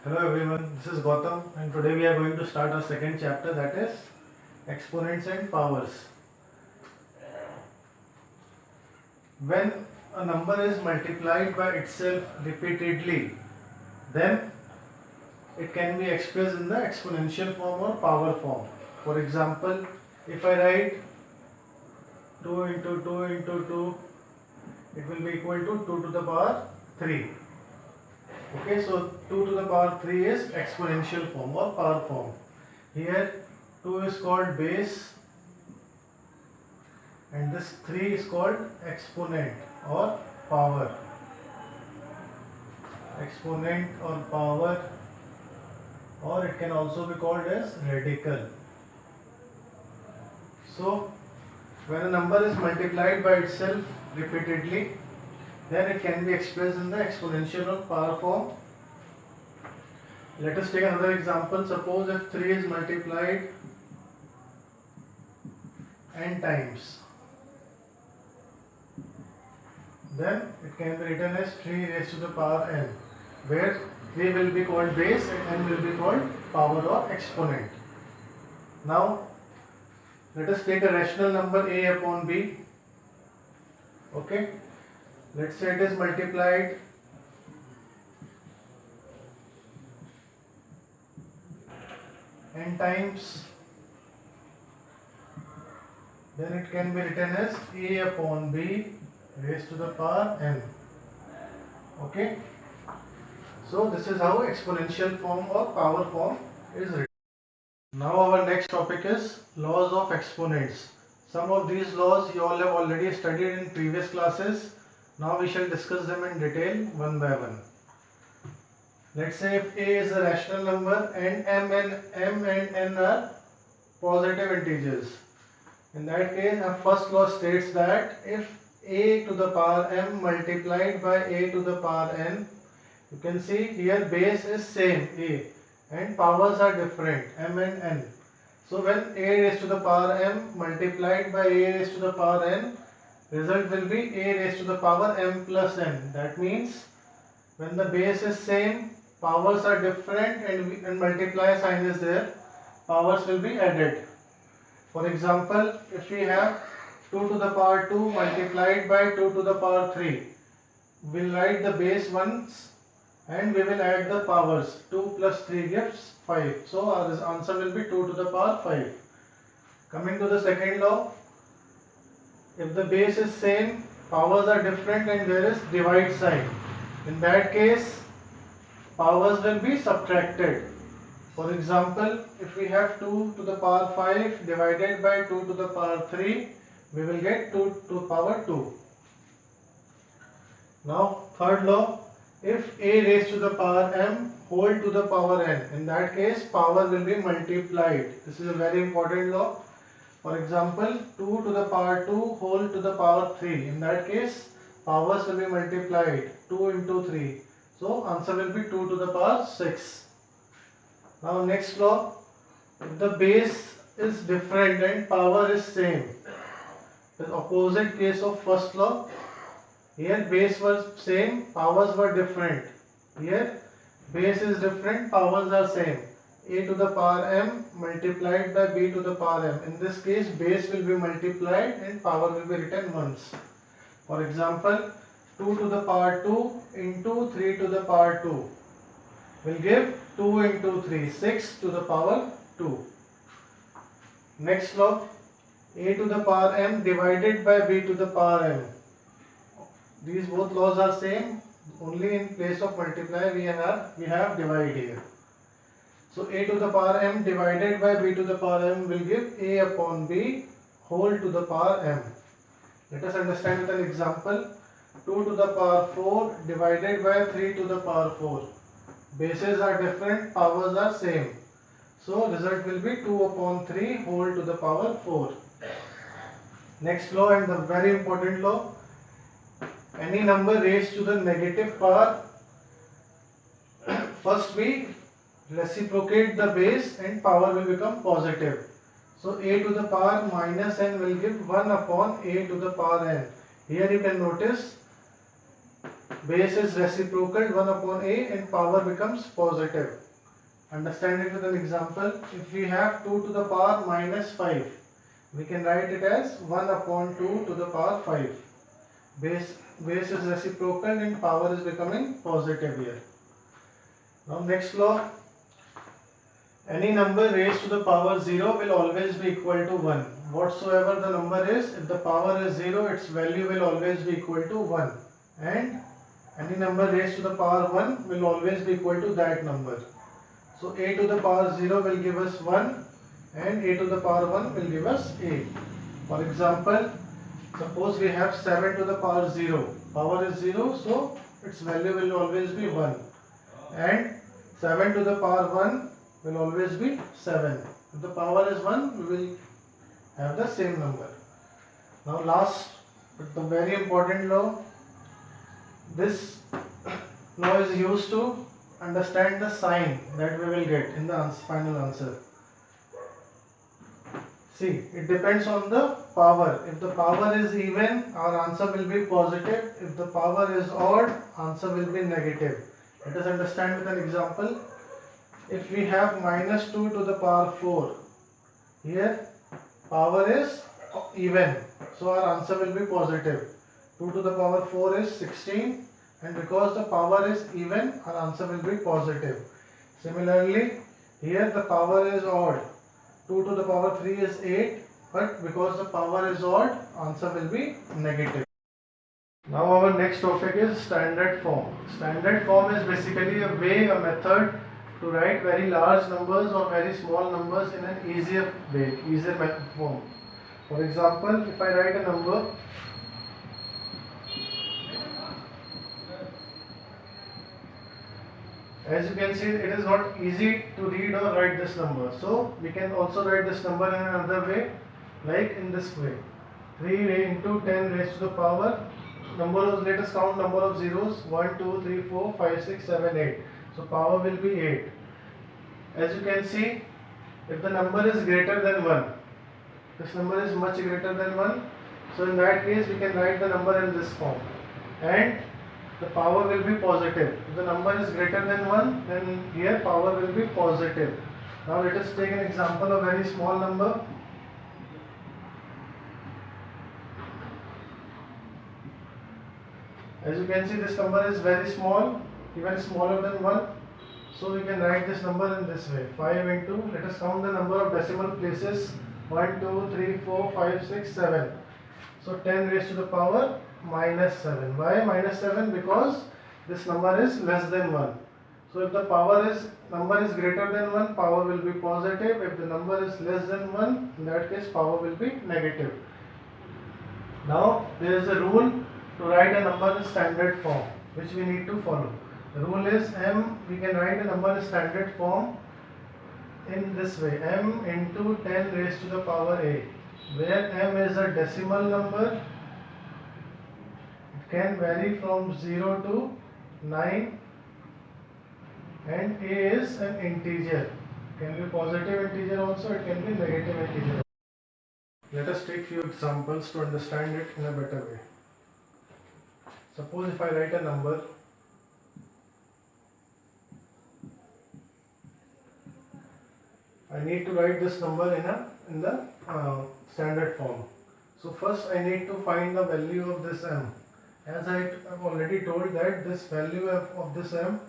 Hello everyone, this is Gautam and today we are going to start our second chapter, that is exponents and powers. When a number is multiplied by itself repeatedly, then it can be expressed in the exponential form or power form. For example, if I write 2 into 2 into 2, it will be equal to 2 to the power 3. Okay, so 2 to the power 3 is exponential form or power form. Here 2 is called base and this 3 is called exponent or power. Exponent or power, or it can also be called as radical. So when a number is multiplied by itself repeatedly, then it can be expressed in the exponential or power form. Let us take another example. Suppose if 3 is multiplied n times, then it can be written as 3 raised to the power n, where 3 will be called base and n will be called power or exponent. Now let us take a rational number a upon b. Okay, let's say it is multiplied n times, then it can be written as a upon b raised to the power n. Okay, so this is how exponential form or power form is written. Now our next topic is laws of exponents. Some of these laws you all have already studied in previous classes. Now we shall discuss them in detail one by one. Let's say if a is a rational number and m and n are positive integers. In that case, our first law states that if a to the power m multiplied by a to the power n, you can see here base is same a and powers are different m and n. So when a raised to the power m multiplied by a raised to the power n, result will be a raised to the power m plus n. That means when the base is same, powers are different and multiply sign is there, powers will be added. For example, if we have 2 to the power 2 multiplied by 2 to the power 3, we will write the base once and we will add the powers. 2 plus 3 gives 5. So our answer will be 2 to the power 5. Coming to the second law, if the base is same, powers are different and there is divide sign. In that case, powers will be subtracted. For example, if we have 2 to the power 5 divided by 2 to the power 3, we will get 2 to the power 2. Now, third law, if a raised to the power m whole to the power n, in that case power will be multiplied. This is a very important law. For example, 2 to the power 2 whole to the power 3, in that case powers will be multiplied, 2 into 3. So answer will be 2 to the power 6. Now next law, if the base is different and power is same, the opposite case of first law. Here base was same, powers were different. Here base is different, powers are same. A to the power m multiplied by b to the power m. In this case base will be multiplied and power will be written once. For example, 2 to the power 2 into 3 to the power 2 will give 2 into 3, 6 to the power 2. Next law, a to the power m divided by b to the power m. These both laws are same, only in place of multiply we have divide here. So a to the power m divided by b to the power m will give a upon b whole to the power m. Let us understand with an example. 2 to the power 4 divided by 3 to the power 4. Bases are different, powers are same. So result will be 2 upon 3 whole to the power 4. Next law and the very important law. Any number raised to the negative power, first we reciprocate the base and power will become positive. So a to the power minus n will give 1 upon a to the power n. Here you can notice base is reciprocal 1 upon a and power becomes positive. Understand it with an example. If we have 2 to the power minus 5, we can write it as 1 upon 2 to the power 5. Base is reciprocal and power is becoming positive here. Now next law, any number raised to the power 0 will always be equal to 1. Whatsoever the number is, if the power is 0, its value will always be equal to 1. And any number raised to the power 1 will always be equal to that number. So a to the power 0 will give us 1 and a to the power 1 will give us a. For example, suppose we have 7 to the power 0. Power is 0, so its value will always be 1. And 7 to the power 1 will always be 7. If the power is 1, we will have the same number. Now last but the very important law, this law is used to understand the sign that we will get in the final answer. See, it depends on the power. If the power is even, our answer will be positive. If the power is odd, answer will be negative. Let us understand with an example. If we have minus 2 to the power 4, here power is even, so our answer will be positive. 2 to the power 4 is 16, and because the power is even, our answer will be positive. Similarly, here the power is odd. 2 to the power 3 is 8, but because the power is odd, answer will be negative. Now our next topic is standard form. Standard form is basically a way, a method to write very large numbers or very small numbers in an easier way, easier form. For example, if I write a number, as you can see, it is not easy to read or write this number. So we can also write this number in another way, like in this way. 3 into 10 raised to the power, let us count number of zeros, 1, 2, 3, 4, 5, 6, 7, 8. So power will be 8. As you can see, if the number is greater than 1, this number is much greater than 1. So in that case, we can write the number in this form. And the power will be positive. If the number is greater than 1, then here power will be positive. Now let us take an example of very small number. As you can see, this number is very small, even smaller than 1. So we can write this number in this way. 5 into, let us count the number of decimal places. 1, 2, 3, 4, 5, 6, 7. So 10 raised to the power minus 7. Why minus 7? Because this number is less than 1. So if the number is greater than 1, power will be positive. If the number is less than 1, in that case power will be negative. Now there is a rule to write a number in standard form, which we need to follow. The rule is we can write a number in standard form in this way, m into 10 raised to the power a, where m is a decimal number. It can vary from 0 to 9, and a is an integer. It can be positive integer also, it can be negative integer. Let us take few examples to understand it in a better way. Suppose if I write a number, I need to write this number in the standard form. So first I need to find the value of this m. As I have already told that this value of this m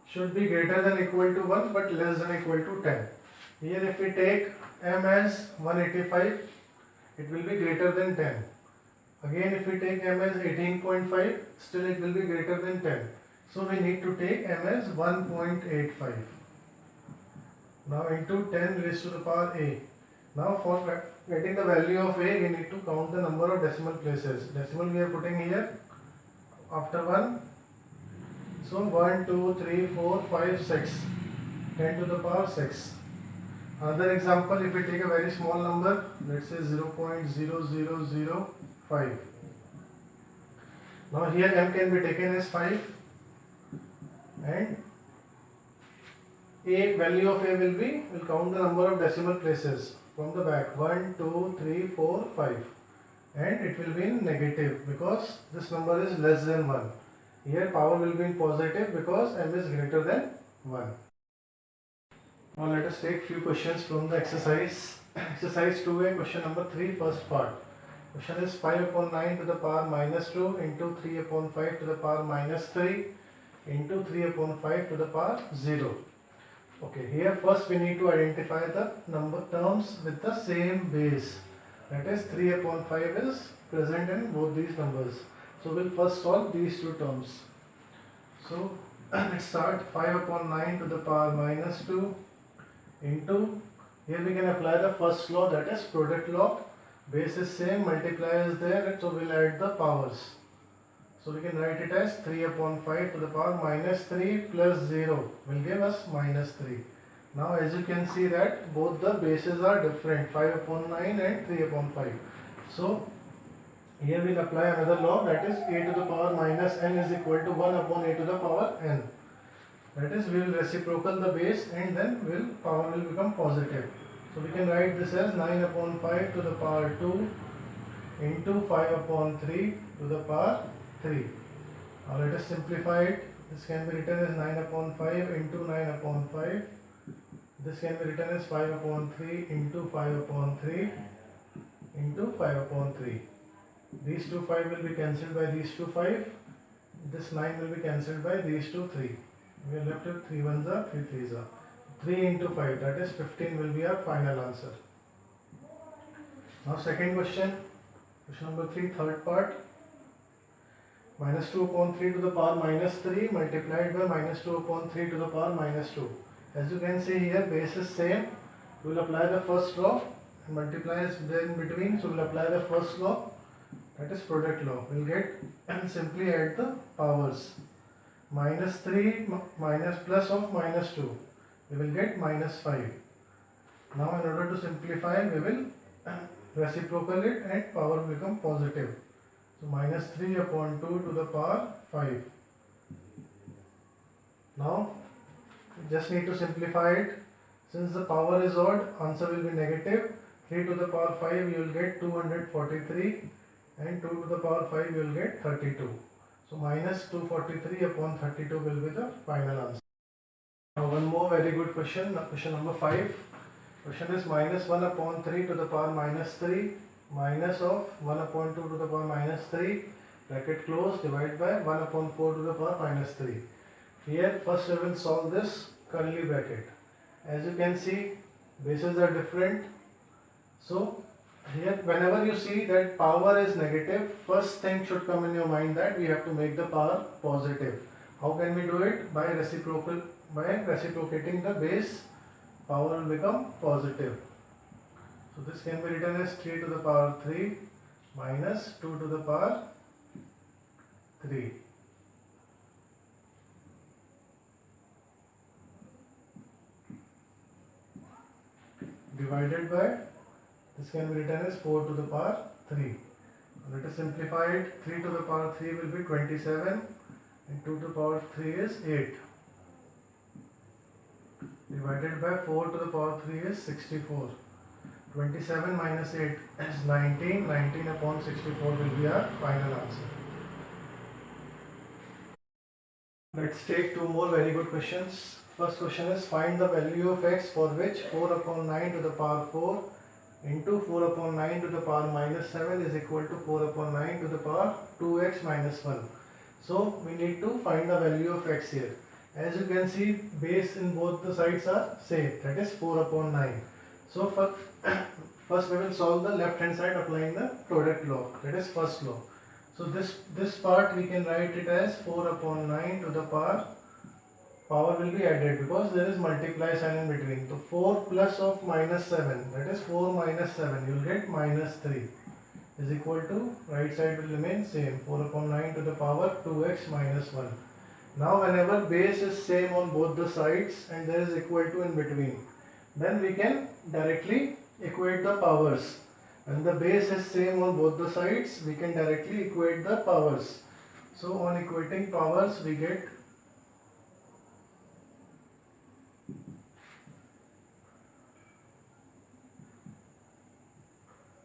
should be greater than equal to 1 but less than equal to 10. Here if we take m as 185, it will be greater than 10. Again if we take m as 18.5, still it will be greater than 10. So we need to take m as 1.85. Now into 10 raised to the power a. Now for getting the value of a, we need to count the number of decimal places. Decimal we are putting here after 1. So 1, 2, 3, 4, 5, 6. 10 to the power 6. Another example, if we take a very small number, let's say 0.0005. Now here m can be taken as 5. And a value of a will count the number of decimal places from the back, 1, 2, 3, 4, 5, and it will be in negative because this number is less than 1. Here power will be in positive because m is greater than 1. Now let us take few questions from the exercise. Exercise 2a, question number 3, first part. Question is 5 upon 9 to the power minus 2 into 3 upon 5 to the power minus 3 into 3 upon 5 to the power 0. Okay, here first we need to identify the number terms with the same base. That is 3 upon 5 is present in both these numbers. So we'll first solve these two terms. So let's start 5 upon 9 to the power minus 2 into, here we can apply the first law, that is product law. Base is same, multiplier is there, so we'll add the powers. So we can write it as 3 upon 5 to the power minus 3 plus 0 will give us minus 3. Now as you can see that both the bases are different, 5 upon 9 and 3 upon 5. So here we'll apply another law, that is a to the power minus n is equal to 1 upon a to the power n. That is, we will reciprocal the base and then power will become positive. So we can write this as 9 upon 5 to the power 2 into 5 upon 3 to the power 3. Now let us simplify it. This can be written as 9 upon 5 into 9 upon 5. This can be written as 5 upon 3 into 5 upon 3 into 5 upon 3. These two 5 will be cancelled by these two 5. This 9 will be cancelled by these two 3. We are left with 3 ones are 3 threes are. 3 into 5, that is 15 will be our final answer. Now second question, question number 3, third part. Minus 2 upon 3 to the power minus 3 multiplied by minus 2 upon 3 to the power minus 2. As you can see here, base is same. We will apply the first law and multiply is there in between. So we will apply the first law, that is product law. We will get and simply add the powers. Minus 3 minus plus of minus 2. We will get minus 5. Now in order to simplify, we will reciprocal it and power will become positive. So minus 3 upon 2 to the power 5. Now just need to simplify it. Since the power is odd, answer will be negative. 3 to the power 5 you will get 243 and 2 to the power 5 you will get 32. So minus 243 upon 32 will be the final answer. Now one more very good question, question number 5. Question is minus 1 upon 3 to the power minus 3 minus of 1 upon 2 to the power minus 3 bracket close divided by 1 upon 4 to the power minus 3. Here first we will solve this curly bracket. As you can see, bases are different. So here whenever you see that power is negative, first thing should come in your mind that we have to make the power positive. How can we do it? By reciprocating the base, power will become positive. So this can be written as 3 to the power 3 minus 2 to the power 3. Divided by, this can be written as 4 to the power 3. Let us simplify it. 3 to the power 3 will be 27 and 2 to the power 3 is 8. Divided by 4 to the power 3 is 64. 27 minus 8 is 19. 19 upon 64 will be our final answer. Let's take two more very good questions. First question is find the value of x for which 4 upon 9 to the power 4 into 4 upon 9 to the power minus 7 is equal to 4 upon 9 to the power 2x minus 1. So we need to find the value of x here. As you can see, base in both the sides are same, that is 4 upon 9. So first we will solve the left hand side applying the product law, that is first law. So this part we can write it as 4 upon 9 to the power will be added because there is multiply sign in between. So 4 plus of minus 7, that is 4 minus 7, you will get minus 3 is equal to, right side will remain same, 4 upon 9 to the power 2x minus 1. Now whenever base is same on both the sides and there is equal to in between, then we can directly equate the powers. When the base is same on both the sides, we can directly equate the powers. So on equating powers, we get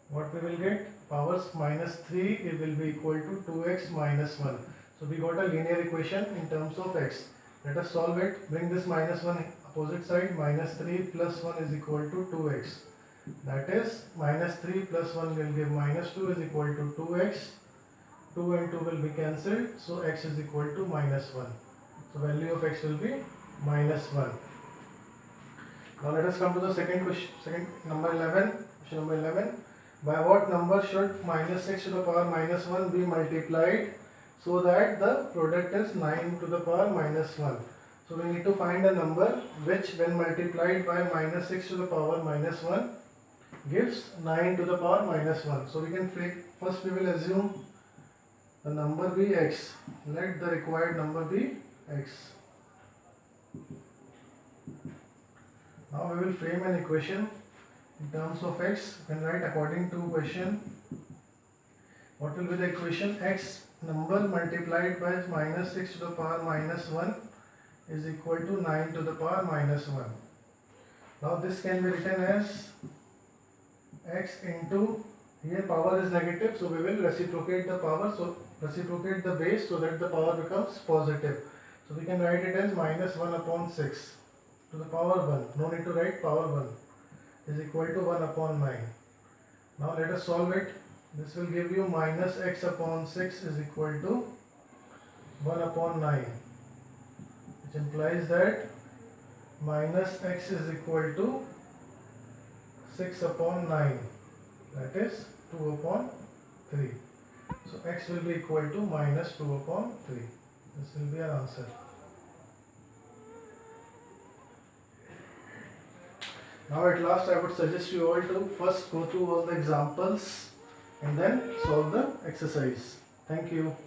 what we will get? powers minus 3, it will be equal to 2x minus 1. So we got a linear equation in terms of x. Let us solve it. Bring this minus 1 opposite side. Minus 3 plus 1 is equal to 2x. That is minus 3 plus 1 will give minus 2 is equal to 2x. 2 and 2 will be cancelled. So x is equal to minus 1. So value of x will be minus 1. Now let us come to the second question, number 11. Question number 11. By what number should minus x to the power minus 1 be multiplied so that the product is 9 to the power minus 1? So we need to find a number which when multiplied by minus 6 to the power minus 1 gives 9 to the power minus 1. So we can first we will assume the number be x. Let the required number be x. Now we will frame an equation in terms of x. You can write according to question. What will be the equation? X number multiplied by minus 6 to the power minus 1 is equal to 9 to the power minus 1. Now this can be written as x into, here power is negative, so we will reciprocate the power, so reciprocate the base so that the power becomes positive. So we can write it as minus 1 upon 6 to the power 1. No need to write power 1 is equal to 1 upon 9. Now let us solve it. This will give you minus x upon 6 is equal to 1 upon 9, which implies that minus x is equal to 6 upon 9, that is 2 upon 3. So x will be equal to minus 2 upon 3. This will be our answer. Now at last I would suggest you all to first go through all the examples and then solve the exercise. Thank you.